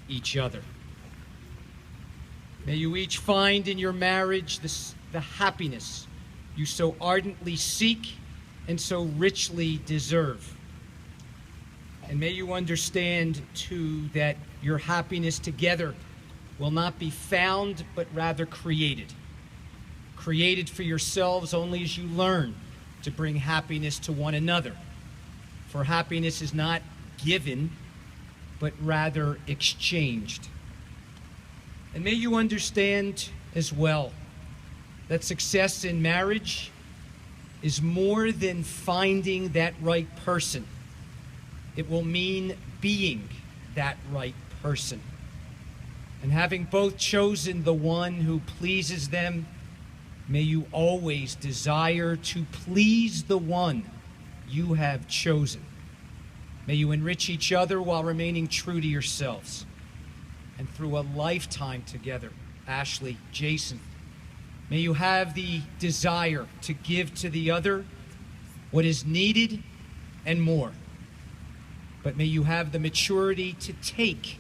each other. May you each find in your marriage the happiness you so ardently seek and so richly deserve. And may you understand, too, that your happiness together will not be found, but rather created. Created for yourselves only as you learn to bring happiness to one another. For happiness is not given, but rather exchanged. And may you understand as well that success in marriage is more than finding that right person. It will mean being that right person. And having both chosen the one who pleases them, may you always desire to please the one you have chosen. May you enrich each other while remaining true to yourselves. And through a lifetime together, Ashlee, Jason, may you have the desire to give to the other what is needed and more. But may you have the maturity to take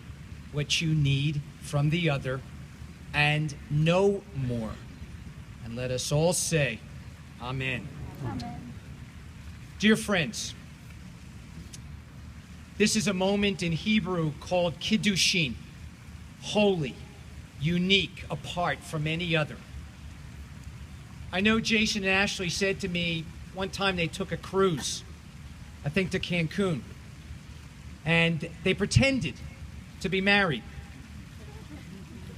what you need from the other and no more. And let us all say, Amen. Amen. Dear friends, this is a moment in Hebrew called Kiddushin, holy, unique, apart from any other. I know Jason and Ashlee said to me one time they took a cruise, I think to Cancun, and they pretended to be married.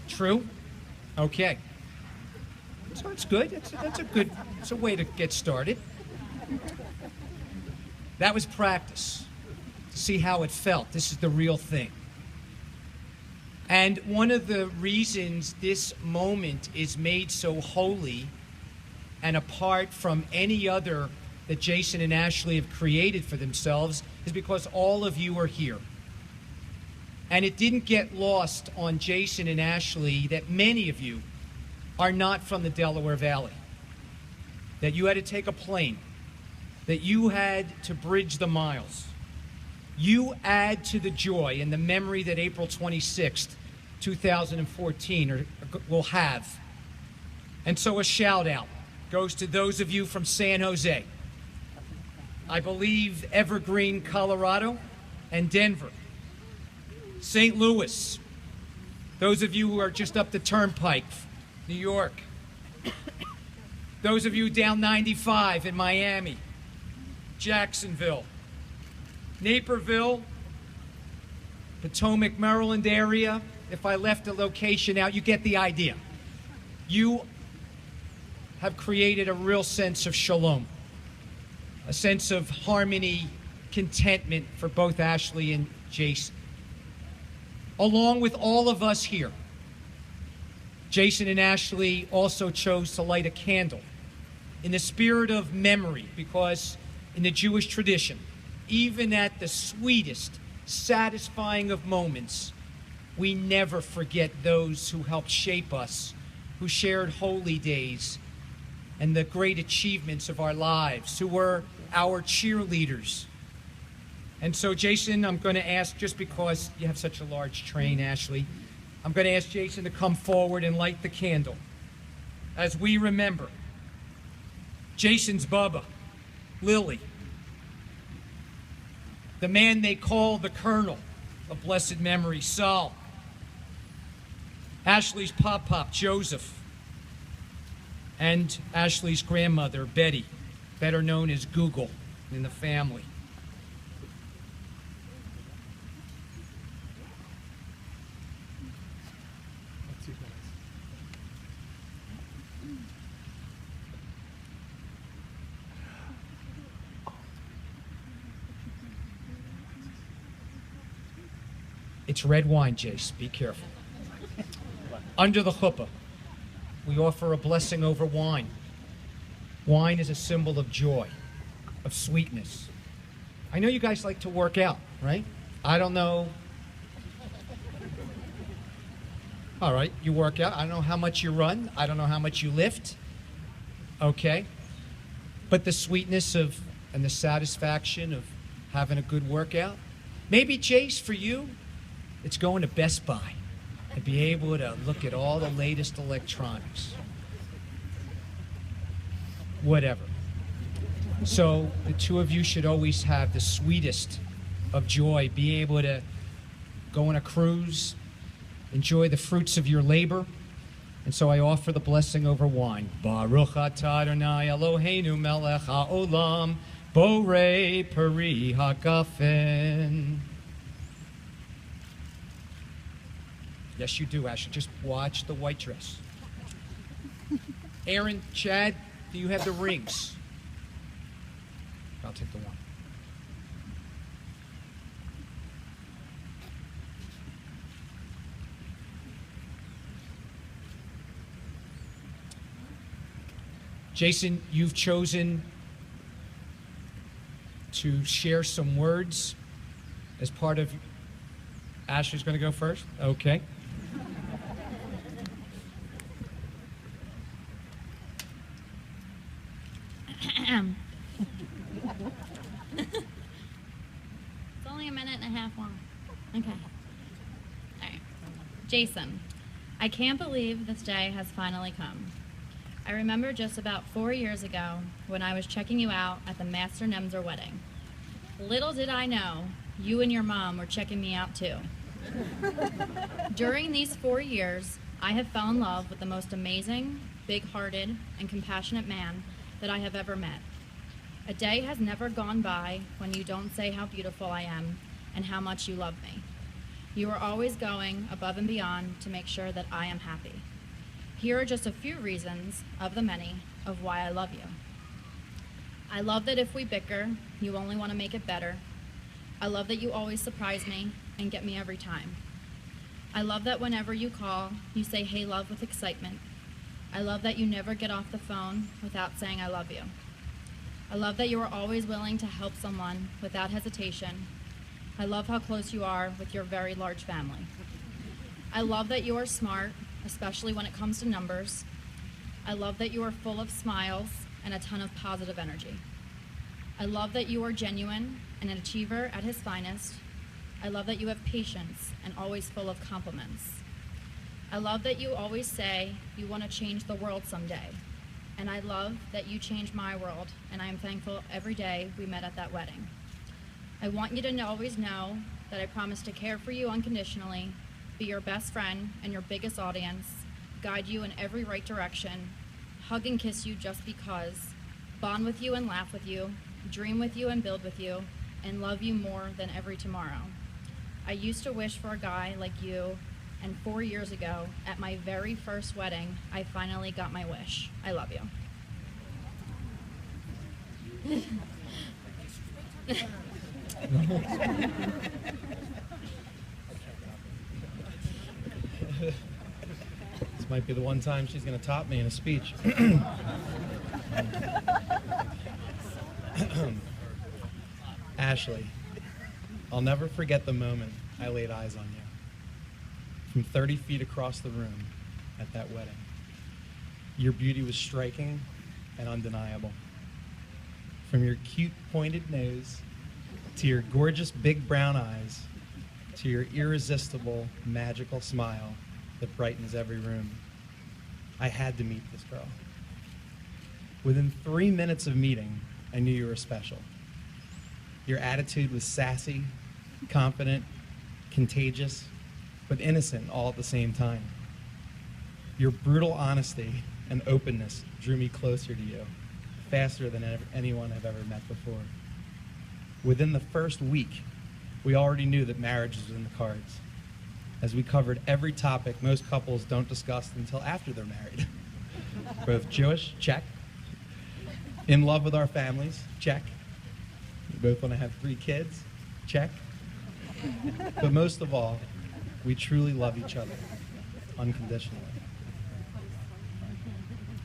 True? Okay. So it's good. It's a way to get started. That was practice, to see how it felt. This is the real thing. And one of the reasons this moment is made so holy and apart from any other that Jason and Ashlee have created for themselves is because all of you are here. And it didn't get lost on Jason and Ashlee that many of you are not from the Delaware Valley, that you had to take a plane, that you had to bridge the miles. You add to the joy and the memory that April 26th, 2014 will have. And so a shout out goes to those of you from San Jose, I believe Evergreen, Colorado, and Denver, St. Louis, those of you who are just up the turnpike, New York, those of you down 95 in Miami, Jacksonville, Naperville, Potomac, Maryland area. If I left a location out, you get the idea. You have created a real sense of shalom, a sense of harmony, contentment for both Ashlee and Jason. Along with all of us here, Jason and Ashlee also chose to light a candle in the spirit of memory, because in the Jewish tradition, even at the sweetest, satisfying of moments, we never forget those who helped shape us, who shared holy days and the great achievements of our lives, who were our cheerleaders. And so, Jason, I'm going to ask, just because you have such a large train, Ashlee, I'm going to ask Jason to come forward and light the candle as we remember Jason's Bubba, Lily, the man they call the Colonel of blessed memory, Saul, Ashlee's Pop-Pop, Joseph, and Ashlee's grandmother, Betty, better known as Google in the family. It's red wine, Jace. Be careful. Under the chuppah, we offer a blessing over wine. Wine is a symbol of joy, of sweetness. I know you guys like to work out, right? I don't know. All right, you work out. I don't know how much you run. I don't know how much you lift. Okay. But the sweetness of and the satisfaction of having a good workout. Maybe, Jace, for you, It's going to Best Buy and be able to look at all the latest electronics. Whatever. So the two of you should always have the sweetest of joy, being able to go on a cruise, enjoy the fruits of your labor. And so I offer the blessing over wine. Baruch atah Adonai Eloheinu melech haolam, borei peri hagafen. Yes, you do, Ashlee. Just watch the white dress. Aaron, Chad, do you have the rings? I'll take the one. Jason, you've chosen to share some words as part of... Ashlee's going to go first? Okay. It's only a minute and a half long. Okay. All right. Jason, I can't believe this day has finally come. I remember just about 4 years ago when I was checking you out at the Master Nemzer wedding. Little did I know, you and your mom were checking me out too. During these 4 years, I have fell in love with the most amazing, big-hearted, and compassionate man that I have ever met. A day has never gone by when you don't say how beautiful I am and how much you love me. You are always going above and beyond to make sure that I am happy. Here are just a few reasons, of the many, of why I love you. I love that if we bicker, you only want to make it better. I love that you always surprise me and get me every time. I love that whenever you call, you say, "Hey, love," with excitement. I love that you never get off the phone without saying I love you. I love that you are always willing to help someone without hesitation. I love how close you are with your very large family. I love that you are smart, especially when it comes to numbers. I love that you are full of smiles and a ton of positive energy. I love that you are genuine and an achiever at his finest. I love that you have patience and always full of compliments. I love that you always say you want to change the world someday. And I love that you changed my world, and I am thankful every day we met at that wedding. I want you to always know that I promise to care for you unconditionally, be your best friend and your biggest audience, guide you in every right direction, hug and kiss you just because, bond with you and laugh with you, dream with you and build with you, and love you more than every tomorrow. I used to wish for a guy like you, and 4 years ago, at my very first wedding, I finally got my wish. I love you. This might be the one time she's going to top me in a speech. Ashlee, I'll never forget the moment I laid eyes on you. From 30 feet across the room at that wedding. Your beauty was striking and undeniable. From your cute pointed nose, to your gorgeous big brown eyes, to your irresistible, magical smile that brightens every room. I had to meet this girl. Within 3 minutes of meeting, I knew you were special. Your attitude was sassy, confident, contagious, but innocent all at the same time. Your brutal honesty and openness drew me closer to you, faster than anyone I've ever met before. Within the first week, we already knew that marriage was in the cards, as we covered every topic most couples don't discuss until after they're married. Both Jewish, check. In love with our families, check. We both want to have 3 kids, check. But most of all, we truly love each other, unconditionally.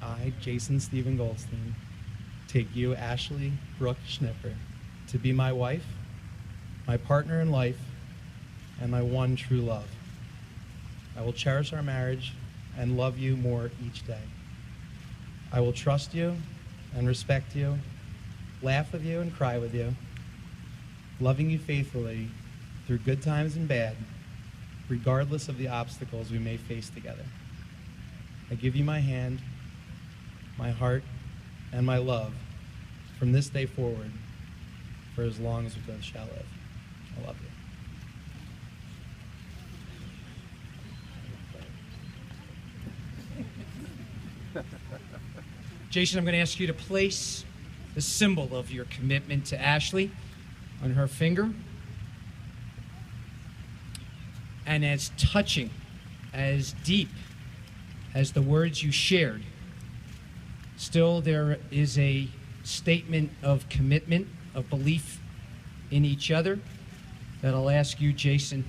I, Jason Stephen Goldstein, take you, Ashlee Brooke Schnipper, to be my wife, my partner in life, and my one true love. I will cherish our marriage and love you more each day. I will trust you and respect you, laugh with you and cry with you, loving you faithfully through good times and bad, regardless of the obstacles we may face together. I give you my hand, my heart, and my love from this day forward for as long as we both shall live. I love you. Jason, I'm going to ask you to place the symbol of your commitment to Ashlee on her finger. And as touching, as deep as the words you shared, still there is a statement of commitment, of belief in each other that I'll ask you, Jason,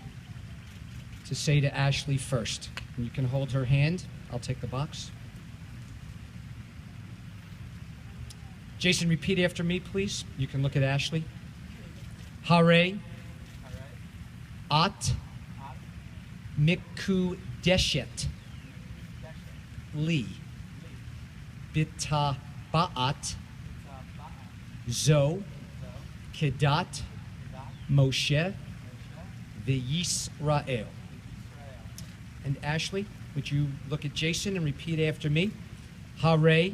to say to Ashlee first. And you can hold her hand. I'll take the box. Jason, repeat after me, please. You can look at Ashlee. Hare at mikudeshet li bita ba'at zo kedat Moshe v'Yisrael. And Ashlee, would you look at Jason and repeat after me? Hare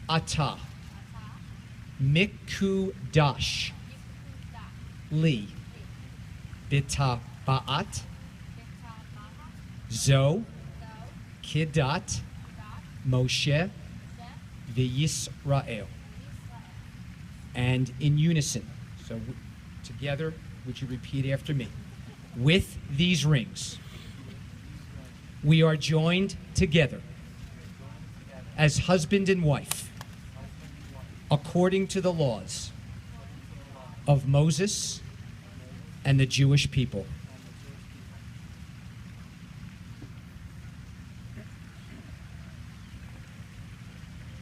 ata mikudash li bita ba'at zo kedat Moshe v'Yisrael. And in unison, so together, would you repeat after me? With these rings, we are joined together as husband and wife, according to the laws of Moses and the Jewish people.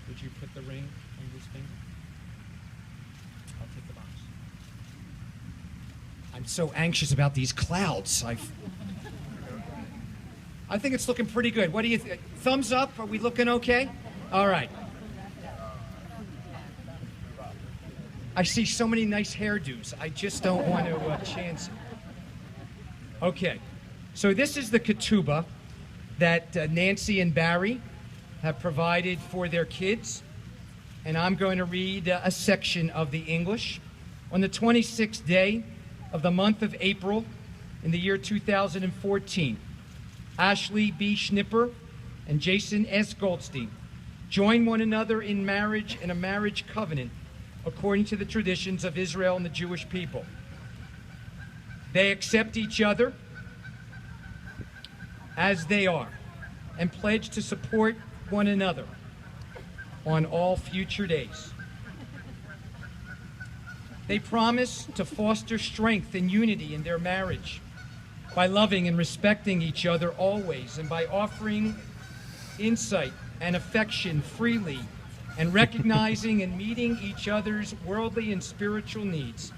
Would you put the ring on his finger? I'll take the box. I'm so anxious about these clouds. I think it's looking pretty good. What do you think? Thumbs up? Are we looking okay? All right. I see so many nice hairdos. I just don't want to chance it. Okay. So this is the ketubah that Nancy and Barry have provided for their kids. And I'm going to read a section of the English. On the 26th day of the month of April in the year 2014, Ashlee B. Schnipper and Jason S. Goldstein join one another in marriage in a marriage covenant according to the traditions of Israel and the Jewish people. They accept each other as they are and pledge to support one another on all future days. They promise to foster strength and unity in their marriage by loving and respecting each other always, and by offering insight and affection freely, and recognizing and meeting each other's worldly and spiritual needs.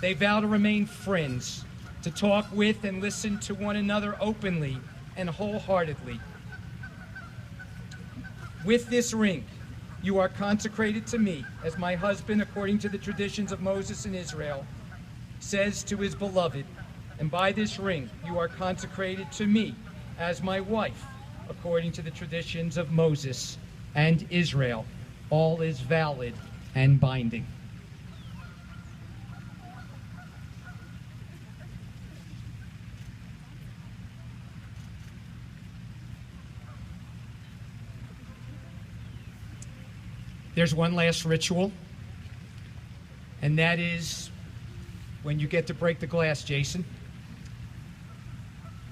They vow to remain friends, to talk with and listen to one another openly and wholeheartedly. With this ring, you are consecrated to me as my husband according to the traditions of Moses and Israel says to his beloved. And by this ring, you are consecrated to me as my wife, according to the traditions of Moses and Israel. All is valid and binding. There's one last ritual, and that is when you get to break the glass, Jason.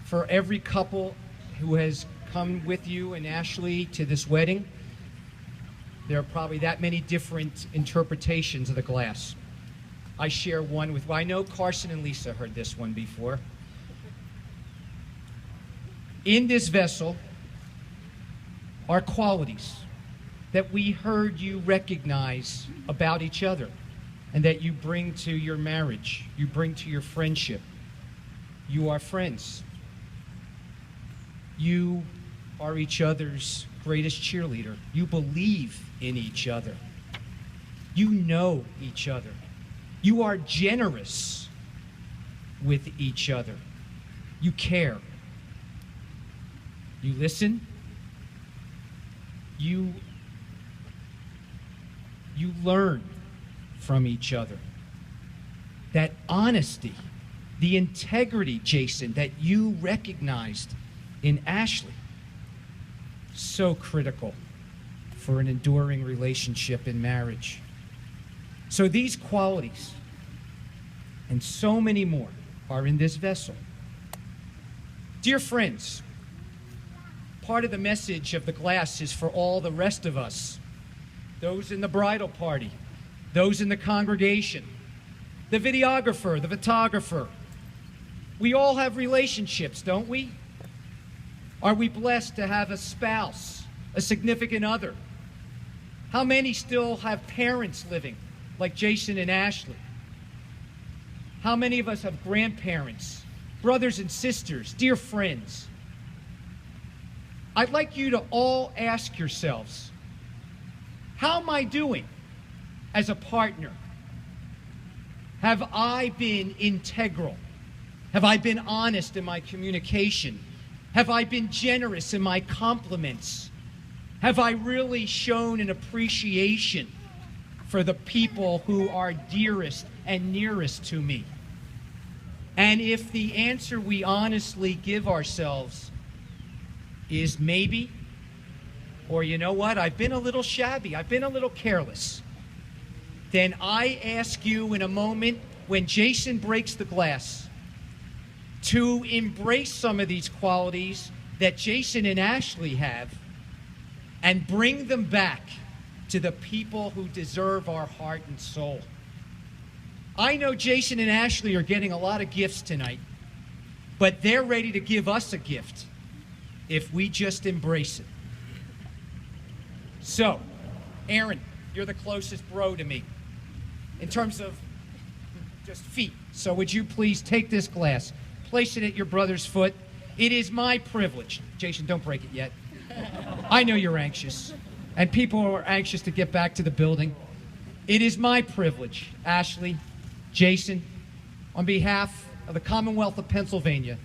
For every couple who has come with you and Ashlee to this wedding, there are probably that many different interpretations of the glass. I share one with, well, I know Carson and Lisa heard this one before. In this vessel are qualities that we heard you recognize about each other and that you bring to your marriage, you bring to your friendship. You are friends. You are each other's greatest cheerleader. You believe in each other. You know each other. You are generous with each other. You care. You listen. You learn from each other. That honesty, the integrity, Jason, that you recognized in Ashlee, so critical for an enduring relationship in marriage. So these qualities and so many more are in this vessel. Dear friends, part of the message of the glass is for all the rest of us, those in the bridal party, those in the congregation, the videographer, the photographer. We all have relationships, don't we? Are we blessed to have a spouse, a significant other? How many still have parents living, like Jason and Ashlee? How many of us have grandparents, brothers and sisters, dear friends? I'd like you to all ask yourselves, how am I doing as a partner? Have I been integral? Have I been honest in my communication? Have I been generous in my compliments? Have I really shown an appreciation for the people who are dearest and nearest to me? And if the answer we honestly give ourselves is maybe, or you know what, I've been a little shabby, I've been a little careless, then I ask you in a moment when Jason breaks the glass to embrace some of these qualities that Jason and Ashlee have and bring them back to the people who deserve our heart and soul. I know Jason and Ashlee are getting a lot of gifts tonight, but they're ready to give us a gift if we just embrace it. So, Aaron, you're the closest bro to me in terms of just feet. So would you please take this glass, place it at your brother's foot. It is my privilege. Jason, don't break it yet. I know you're anxious, and people are anxious to get back to the building. It is my privilege, Ashlee, Jason, on behalf of the Commonwealth of Pennsylvania,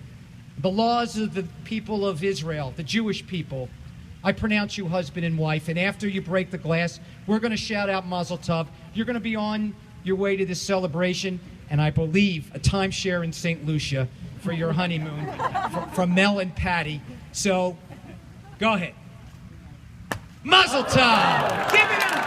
the laws of the people of Israel, the Jewish people, I pronounce you husband and wife, and after you break the glass, we're going to shout out Mazel Tov. You're going to be on your way to this celebration, and I believe a timeshare in St. Lucia for your honeymoon from Mel and Patty. So, go ahead. Mazel Tov! Give it up!